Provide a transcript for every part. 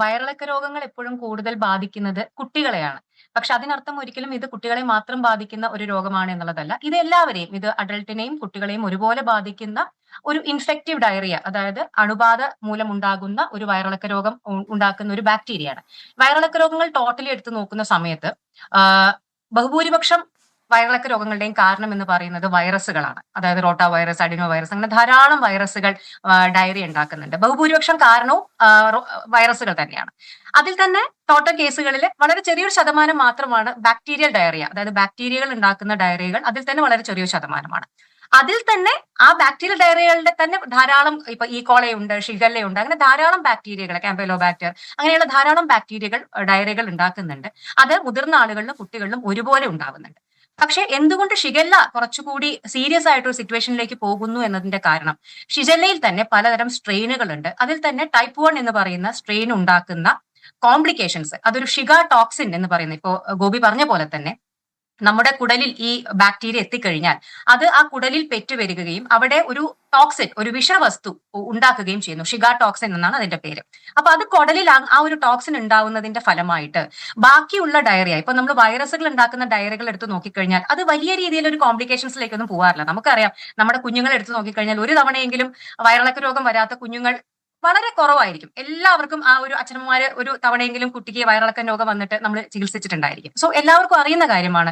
വയറിളക്ക രോഗങ്ങൾ എപ്പോഴും കൂടുതൽ ബാധിക്കുന്നത് കുട്ടികളെയാണ്. പക്ഷെ അതിനർത്ഥം ഒരിക്കലും ഇത് കുട്ടികളെ മാത്രം ബാധിക്കുന്ന ഒരു രോഗമാണ് എന്നുള്ളതല്ല. ഇത് എല്ലാവരെയും, ഇത് അഡൾട്ടിനെയും കുട്ടികളെയും ഒരുപോലെ ബാധിക്കുന്ന ഒരു ഇൻഫെക്റ്റീവ് ഡയറിയ, അതായത് അണുബാധ മൂലമുണ്ടാകുന്ന ഒരു വയറിളക്ക രോഗം ഉണ്ടാക്കുന്ന ഒരു ബാക്ടീരിയയാണ്. വയറിളക്ക രോഗങ്ങൾ ടോട്ടലി എടുത്തു നോക്കുന്ന സമയത്ത് ബഹുഭൂരിപക്ഷം വയറിളക്ക രോഗങ്ങളുടെയും കാരണം എന്ന് പറയുന്നത് വൈറസുകളാണ്. അതായത് റോട്ടാ വൈറസ്, അഡിനോ വൈറസ്, അങ്ങനെ ധാരാളം വൈറസുകൾ ഡയറിയ ഉണ്ടാക്കുന്നുണ്ട്. ബഹുഭൂരിപക്ഷം കാരണവും വൈറസുകൾ തന്നെയാണ്. അതിൽ തന്നെ ടോട്ടൽ കേസുകളിൽ വളരെ ചെറിയൊരു ശതമാനം മാത്രമാണ് ബാക്ടീരിയൽ ഡയറിയ, അതായത് ബാക്ടീരിയകൾ ഉണ്ടാക്കുന്ന ഡയറിയകൾ. അതിൽ തന്നെ വളരെ ചെറിയൊരു ശതമാനമാണ്. അതിൽ തന്നെ ആ ബാക്ടീരിയൽ ഡയറിയകളുടെ തന്നെ ധാരാളം, ഇപ്പൊ കോളയുണ്ട്, ഷിഗല്ലയുണ്ട്, അങ്ങനെ ധാരാളം ബാക്ടീരിയകൾ, കാമ്പലോബാക്ടർ, അങ്ങനെയുള്ള ധാരാളം ബാക്ടീരിയകൾ ഡയറിയകൾ ഉണ്ടാക്കുന്നുണ്ട്. അത് മുതിർന്ന ആളുകളിലും കുട്ടികളിലും ഒരുപോലെ ഉണ്ടാവുന്നുണ്ട്. പക്ഷെ എന്തുകൊണ്ട് ഷിഗല്ല കുറച്ചുകൂടി സീരിയസ് ആയിട്ടൊരു സിറ്റുവേഷനിലേക്ക് പോകുന്നു എന്നതിന്റെ കാരണം, ഷിഗല്ലയിൽ തന്നെ പലതരം സ്ട്രെയിനുകൾ ഉണ്ട്. അതിൽ തന്നെ ടൈപ്പ് 1 എന്ന് പറയുന്ന സ്ട്രെയിൻ ഉണ്ടാക്കുന്ന കോംപ്ലിക്കേഷൻസ്, അതൊരു ഷിഗ ടോക്സിൻ എന്ന് പറയുന്നത്, ഇപ്പോ ഗോപി പറഞ്ഞ പോലെ തന്നെ നമ്മുടെ കുടലിൽ ഈ ബാക്ടീരിയ എത്തിക്കഴിഞ്ഞാൽ അത് ആ കുടലിൽ പെറ്റുവരികയും അവിടെ ഒരു ടോക്സിൻ, ഒരു വിഷവസ്തു ഉണ്ടാക്കുകയും ചെയ്യുന്നു. ഷിഗ ടോക്സിൻ എന്നാണ് അതിന്റെ പേര്. അപ്പൊ അത് കുടലിൽ ആ ഒരു ടോക്സിൻ ഉണ്ടാവുന്നതിന്റെ ഫലമായിട്ട് ബാക്കിയുള്ള ഡയറിയ, ഇപ്പൊ നമ്മൾ വൈറസുകൾ ഉണ്ടാക്കുന്ന ഡയറികൾ എടുത്ത് നോക്കിക്കഴിഞ്ഞാൽ അത് വലിയ രീതിയിൽ ഒരു കോംപ്ലിക്കേഷൻസിലേക്കൊന്നും പോകാറില്ല. നമുക്കറിയാം, നമ്മുടെ കുഞ്ഞുങ്ങളെ എടുത്ത് നോക്കിക്കഴിഞ്ഞാൽ ഒരു തവണയെങ്കിലും വയറിളക്ക രോഗം വരാത്ത കുഞ്ഞുങ്ങൾ വളരെ കുറവായിരിക്കും. എല്ലാവർക്കും ആ ഒരു അച്ഛനമ്മമാര് ഒരു തവണയെങ്കിലും കുട്ടിക്ക് വയറിളക്ക രോഗം വന്നിട്ട് നമ്മൾ ചികിത്സിച്ചിട്ടുണ്ടായിരിക്കും. സോ എല്ലാവർക്കും അറിയുന്ന കാര്യമാണ്.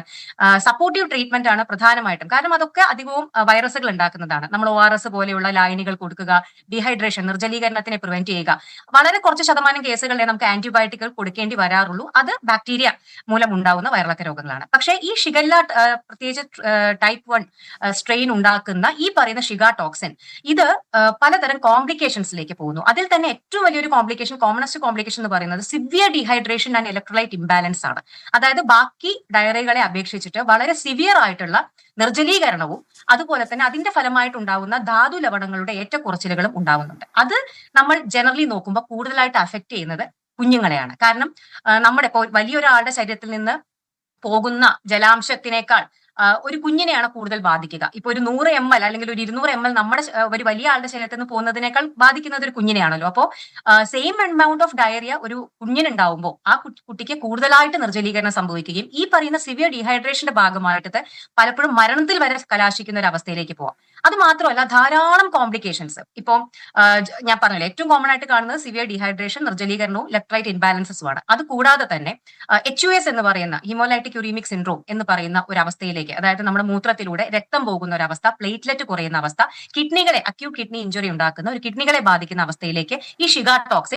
സപ്പോർട്ടീവ് ട്രീറ്റ്മെന്റ് ആണ് പ്രധാനമായിട്ടും. കാരണം അതൊക്കെ അധികവും വൈറസുകൾ ഉണ്ടാക്കുന്നതാണ്. നമ്മൾ ORS പോലെയുള്ള ലായനികൾ കൊടുക്കുക, ഡീഹൈഡ്രേഷൻ, നിർജ്ജലീകരണത്തിനെ പ്രിവെന്റ് ചെയ്യുക. വളരെ കുറച്ച് ശതമാനം കേസുകളിലെ നമുക്ക് ആന്റിബയോട്ടിക്കുകൾ കൊടുക്കേണ്ടി വരാറുള്ളൂ. അത് ബാക്ടീരിയ മൂലം ഉണ്ടാവുന്ന വയറിളക്ക രോഗങ്ങളാണ്. പക്ഷേ ഈ ഷിഗല്ല, പ്രത്യേകിച്ച് ടൈപ്പ് 1 സ്ട്രെയിൻ ഉണ്ടാക്കുന്ന ഈ പറയുന്ന ഷിഗ ടോക്സിൻ, ഇത് പലതരം കോംപ്ലിക്കേഷൻസിലേക്ക് പോകുന്നു. അതിൽ തന്നെ ഏറ്റവും വലിയൊരു കോംപ്ലിക്കേഷൻ, കോമണസ്റ്റ് കോംപ്ലിക്കേഷൻ എന്ന് പറയുന്നത് severe dehydration and electrolyte imbalance ആണ്. അതായത് ബാക്കി ഡയറികളെ അപേക്ഷിച്ചിട്ട് വളരെ സിവിയർ ആയിട്ടുള്ള നിർജ്ജലീകരണവും അതുപോലെ തന്നെ അതിന്റെ ഫലമായിട്ടുണ്ടാവുന്ന ധാതു ലവണങ്ങളുടെ ഏറ്റക്കുറച്ചിലുകളും ഉണ്ടാവുന്നുണ്ട്. അത് നമ്മൾ ജനറലി നോക്കുമ്പോൾ കൂടുതലായിട്ട് അഫക്ട് ചെയ്യുന്നത് കുഞ്ഞുങ്ങളെയാണ്. കാരണം നമ്മുടെ ഇപ്പോൾ വലിയൊരാളുടെ ശരീരത്തിൽ നിന്ന് പോകുന്ന ജലാംശത്തിനേക്കാൾ ഒരു കുഞ്ഞിനെയാണ് കൂടുതൽ ബാധിക്കുക. ഇപ്പൊ ഒരു 100 ml അല്ലെങ്കിൽ ഒരു 200 ml നമ്മുടെ ഒരു വലിയ ആളുടെ ശരീരത്തിൽ നിന്ന് പോകുന്നതിനേക്കാൾ ബാധിക്കുന്നത് ഒരു കുഞ്ഞിനെയാണല്ലോ. അപ്പോൾ സെയിം എമൗണ്ട് ഓഫ് ഡയറിയ ഒരു കുഞ്ഞിനുണ്ടാവുമ്പോൾ ആ കുട്ടിക്ക് കൂടുതലായിട്ട് നിർജ്ജലീകരണം സംഭവിക്കുകയും ഈ പറയുന്ന സിവിയർ ഡീഹൈഡ്രേഷന്റെ ഭാഗമായിട്ട് പലപ്പോഴും മരണത്തിൽ വരെ കലാശിക്കുന്ന ഒരു അവസ്ഥയിലേക്ക് പോവാം. അത് മാത്രമല്ല, ധാരാളം കോംപ്ലിക്കേഷൻസ്, ഇപ്പം ഞാൻ പറഞ്ഞല്ലോ, ഏറ്റവും കോമൺ ആയിട്ട് കാണുന്നത് സിവിയർ ഡീഹൈഡ്രേഷൻ, നിർജ്ജലീകരണവും ഇലക്ട്രോലൈറ്റ് ഇംബാലൻസസുമാണ്. അത് കൂടാതെ തന്നെ HUS എന്ന് പറയുന്ന ഹീമോലൈറ്റിക് യൂറീമിക് സിൻഡ്രോം എന്ന് പറയുന്ന ഒരു അവസ്ഥയിലേക്ക്, അതായത് നമ്മുടെ മൂത്രത്തിലൂടെ രക്തം പോകുന്ന ഒരു അവസ്ഥ, പ്ലേറ്റ്ലെറ്റ് കുറയുന്ന അവസ്ഥ, കിഡ്നികളെ, അക്യൂട്ട് കിഡ്നി ഇഞ്ചുറി ഉണ്ടാക്കുന്ന ഒരു കിഡ്നികളെ ബാധിക്കുന്ന അവസ്ഥയിലേക്ക് ഈ ഷിഗ ടോക്സിൻ